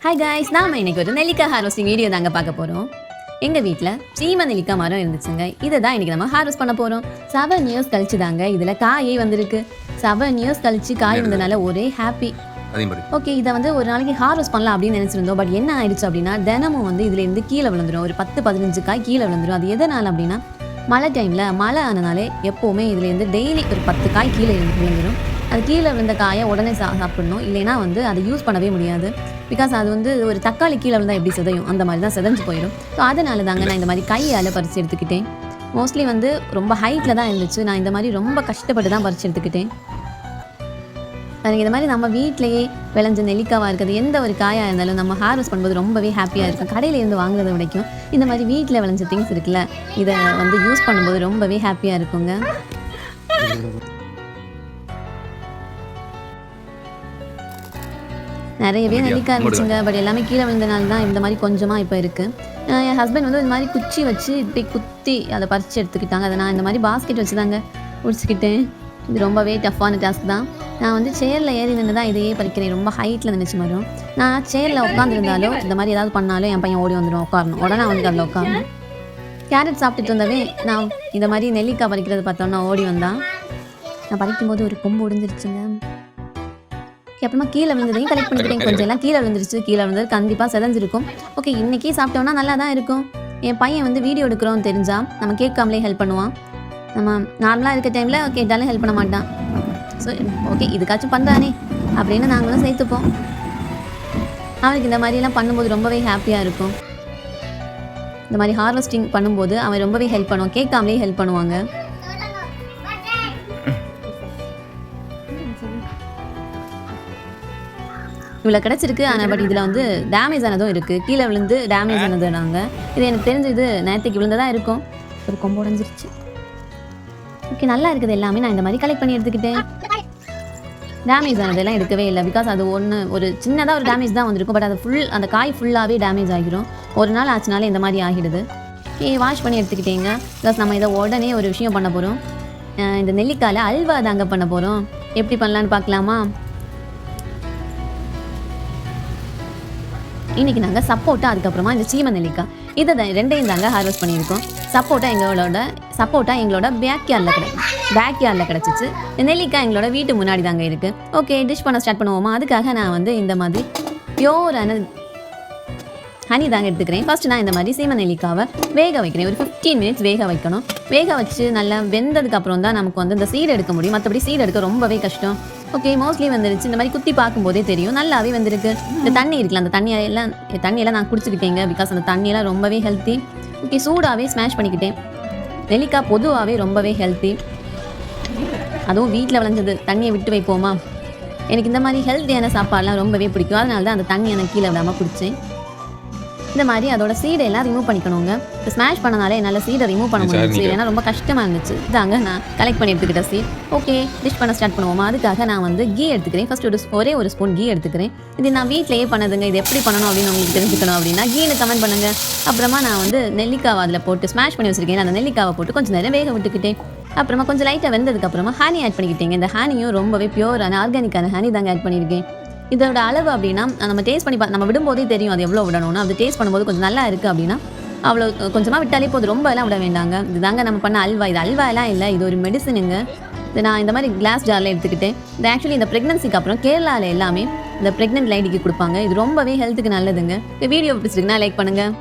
Hi guys, நாம இன்னைக்கு ஒரு நெல்லிக்காய் ஹார்வெஸ்டிங் வீடியோ தாங்க பார்க்க போகிறோம். எங்கள் வீட்டில் சீம நெல்லிக்காய் மரம் இருந்துச்சுங்க. இதை தான் இன்றைக்கி நம்ம ஹார்வெஸ்ட் பண்ண போகிறோம். 7 years கழிச்சு தாங்க இதில் காயே வந்திருக்கு. 7 years கழிச்சு காய் வந்ததுனால ஒரே ஹாப்பி. ஓகே, இதை வந்து ஒரு நாளைக்கு ஹார்வெஸ்ட் பண்ணலாம் அப்படின்னு நினச்சிருந்தோம். பட் என்ன ஆயிடுச்சு அப்படின்னா, தினமும் வந்து இதுலேருந்து கீழே விழுந்துடும். ஒரு 10-15 காய் கீழே விழுந்துடும். அது எதனால் அப்படின்னா, மழை டைமில் மழை ஆனனாலே எப்போவுமே இதுலேருந்து டெய்லி ஒரு 10 காய் கீழே விழுந்துடும். அது கீழே விழுந்த காயை உடனே சாப்பிடணும், இல்லைன்னா வந்து அதை யூஸ் பண்ணவே முடியாது. பிகாஸ் அது வந்து ஒரு தக்காளி கீழே விழுந்தால் எப்படி சிதையும், அந்த மாதிரி தான் சிதைஞ்சு போயிடும். ஸோ அதனால தாங்க நான் இந்த மாதிரி கையால் பறித்து எடுத்துக்கிட்டேன். மோஸ்ட்லி வந்து ரொம்ப ஹைட்டில் தான் இருந்துச்சு. நான் இந்த மாதிரி ரொம்ப கஷ்டப்பட்டு தான் பறித்து எடுத்துக்கிட்டேன். இந்த மாதிரி நம்ம வீட்டிலேயே விளைஞ்ச நெல்லிக்காவாக இருக்கிறது, எந்த ஒரு காயாக இருந்தாலும் நம்ம ஹார்வெஸ்ட் பண்ணும்போது ரொம்பவே ஹாப்பியாக இருக்கும். கடையிலேருந்து வாங்குறதை விடைக்கும் இந்த மாதிரி வீட்டில் விளைஞ்ச திங்ஸ் இருக்குல்ல, இதை வந்து யூஸ் பண்ணும்போது ரொம்பவே ஹாப்பியாக இருக்குங்க. நிறையவே நெல்லிக்காய் இருந்துச்சுங்க. பட் எல்லாமே கீழே விழுந்தனால தான் இந்த மாதிரி கொஞ்சமாக இப்போ இருக்குது. என் ஹஸ்பண்ட் வந்து இந்த மாதிரி குச்சி வச்சு இப்படி குத்தி அதை பறித்து எடுத்துக்கிட்டாங்க. அதை நான் இந்த மாதிரி பாஸ்கெட் வச்சு தாங்க பிடிச்சிக்கிட்டேன். இது ரொம்பவே டஃப்பான டாஸ்க் தான். நான் வந்து சேரில் ஏறி நின்று தான் இதையே பறிக்கிறேன். ரொம்ப ஹைட்டில் நினச்சி வரும். நான் சேரில் உட்காந்துருந்தாலும் இந்த மாதிரி ஏதாவது பண்ணாலும் என் பையன் ஓடி வந்துடும், உட்காரணும். உடனே அவனுக்கு அதில் உட்காரணும். கேரட் சாப்பிட்டுட்டு இருந்தவே நான் இந்த மாதிரி நெல்லிக்காய் பறிக்கிறது பார்த்தோன்னா ஓடி வந்தான். நான் பறிக்கும்போது ஒரு கொம்பு உடைஞ்சிருச்சுங்க. அப்புறமா கீழே விழுந்ததையும் கலெக்ட் பண்ணிக்கிட்டேன். கொஞ்சம் எல்லாம் கீழே விழுந்துருச்சு. கீழே விழுந்தது கண்டிப்பாக செதஞ்சிருக்கும். ஓகே, இன்றைக்கி சாப்பிட்டோன்னா நல்லா தான் இருக்கும். என் பையன் வந்து வீடியோ எடுக்கிறோன்னு தெரிஞ்சால் நம்ம கேட்காமலே ஹெல்ப் பண்ணுவான். நம்ம நார்மலாக இருக்க டைமில் கேட்டாலும் ஹெல்ப் பண்ண மாட்டான். ஸோ ஓகே, இதுக்காச்சும் பண்ணுறானே அப்படின்னு நாங்களும் சேர்த்துப்போம். அவனுக்கு இந்த மாதிரிலாம் பண்ணும்போது ரொம்பவே ஹாப்பியாக இருக்கும். இந்த மாதிரி ஹார்வெஸ்டிங் பண்ணும்போது அவன் ரொம்பவே ஹெல்ப் பண்ணுவான். கேட்காமலே ஹெல்ப் பண்ணுவாங்க. இவ்வளோ கிடச்சிருக்கு. ஆனால் பட் இதில் வந்து டேமேஜ் ஆனதும் இருக்குது. கீழே விழுந்து டேமேஜ் ஆனது நாங்கள். இது எனக்கு தெரிஞ்சது நேற்றுக்கு விழுந்ததாக இருக்கும். ஒரு கொம்பு உடைஞ்சிருச்சு. ஓகே, நல்லா இருக்குது எல்லாமே. நான் இந்த மாதிரி கலெக்ட் பண்ணி எடுத்துக்கிட்டேன். டேமேஜ் ஆனதெல்லாம் எடுக்கவே இல்லை. பிகாஸ் அது ஒரு சின்னதாக ஒரு டேமேஜ் தான் வந்திருக்கும். பட் அது அந்த காய் ஃபுல்லாகவே டேமேஜ் ஆகிடும். ஒரு நாள் ஆச்சுனாலே இந்த மாதிரி ஆகிடுது. வாஷ் பண்ணி எடுத்துக்கிட்டேங்க. ப்ளஸ் நம்ம இதை உடனே ஒரு விஷயம் பண்ண போகிறோம். இந்த நெல்லிக்காயில் அல்வா தாங்க பண்ண போகிறோம். எப்படி பண்ணலான்னு பார்க்கலாமா? இன்றைக்கி நாங்கள் சப்போட்டா, அதுக்கப்புறமா இந்த சீம நெல்லிக்காய், இதை ரெண்டையும் தாங்க ஹார்வெஸ்ட் பண்ணியிருக்கோம். சப்போட்டா எங்களோட பேக்யார்டில் கிடச்சிச்சு. நெல்லிக்காய் எங்களோட வீட்டு முன்னாடி தாங்க இருக்குது. ஓகே, டிஷ் பண்ண ஸ்டார்ட் பண்ணுவோமா? அதுக்காக நான் வந்து இந்த மாதிரி பியோரான ஹனி தாங்க எடுத்துக்கிறேன். ஃபஸ்ட்டு நான் இந்த மாதிரி சீம நெல்லிக்காவை வேக வைக்கிறேன். ஒரு 15 minutes வேக வைக்கணும். வேக வச்சு நல்லா வெந்ததுக்கப்புறம் தான் நமக்கு வந்து இந்த சீடு எடுக்க முடியும். மற்றபடி சீடு எடுக்க ரொம்பவே கஷ்டம். ஓகே, மோஸ்ட்லி வந்துருச்சு. இந்த மாதிரி குத்தி பார்க்கும்போதே தெரியும், நல்லாவே வந்திருக்கு. இந்த தண்ணி இருக்குல்ல, அந்த தண்ணியெல்லாம் நான் குடிச்சிக்கிட்டேங்க. பிகாஸ் அந்த தண்ணியெல்லாம் ரொம்பவே ஹெல்த்தி. ஓகே, சூடாகவே ஸ்மாஷ் பண்ணிக்கிட்டேன். நெல்லிக்காய் பொதுவாகவே ரொம்பவே ஹெல்த்தி. அதுவும் வீட்டில் விளைஞ்சது. தண்ணியை விட்டு வைப்போமா? எனக்கு இந்த மாதிரி ஹெல்த்தியான சாப்பாடுலாம் ரொம்பவே பிடிக்கும். அதனால தான் அந்த தண்ணி எனக்கு கீழே விடாமல் பிடிச்சேன். இந்த மாதிரி அதோட சீடை எல்லாம் ரிமூவ் பண்ணிக்கணுங்க. இப்போ ஸ்மாஷ் பண்ணனாலே என்னால் சீடை ரிமூவ் பண்ண முடிஞ்சிச்சு. ஏன்னா ரொம்ப கஷ்டமாக இருந்துச்சு. இதாங்க நான் கலெக்ட் பண்ணி எடுத்துக்கிட்ட சீட். ஓகே, டிஷ் பண்ண ஸ்டார்ட் பண்ணுவோமா? அதுக்காக நான் வந்து கீ எடுத்துக்கிறேன். ஃபஸ்ட் ஒரே ஒரு ஸ்பூன் கீ எடுத்துக்கிறேன். இது நான் வீட்டிலேயே பண்ணதுங்க. இது எப்படி பண்ணணும் அப்படின்னு உங்களுக்கு தெரிஞ்சுக்கணும் அப்படின்னா கீன்னு கமெண்ட் பண்ணுங்கள். அப்புறமா நான் வந்து நெல்லிக்காவை அதில் போட்டு ஸ்மாஷ் பண்ணி வச்சுருக்கேன். அந்த நெல்லிக்காவை போட்டு கொஞ்சம் நேரம் வேக விட்டுக்கிட்டேன். அப்புறமா கொஞ்சம் லைட்டாக வெந்ததுக்கப்புறமா ஹனி ஆட் பண்ணிக்கிட்டேங்க. இந்த ஹனியும் ரொம்பவே பியூரான ஆர்கானிக்கான ஹனி தாங்க ஆட் பண்ணியிருக்கேன். இதோட அளவு அப்படின்னா நம்ம டேஸ்ட் பண்ணி நம்ம விடும்போதே தெரியும் அது எவ்வளோ விடணும்னு. அது டேஸ்ட் பண்ணும்போது கொஞ்சம் நல்லா இருக்குது அப்படின்னா அவ்வளோ கொஞ்சமாக விட்டாலே போதும். ரொம்ப எல்லாம் விட வேண்டாங்க. இதுதாங்க நம்ம பண்ண அல்வா. இது அல்வா எல்லாம் இல்லை, இது ஒரு மெடிசனுங்க. இது நான் இந்த மாதிரி கிளாஸ் ஜாரில் எடுத்துக்கிட்டேன். இது ஆக்சுவலி இந்த ப்ரெக்னன்சிக்கு அப்புறம் கேரளாவில் எல்லாமே இந்த ப்ரெக்னென்ட் லேடிக்கு கொடுப்பாங்க. இது ரொம்பவே ஹெல்த்துக்கு நல்லதுங்க. இந்த வீடியோ பிடிச்சிருக்குன்னா லைக் பண்ணுங்கள்.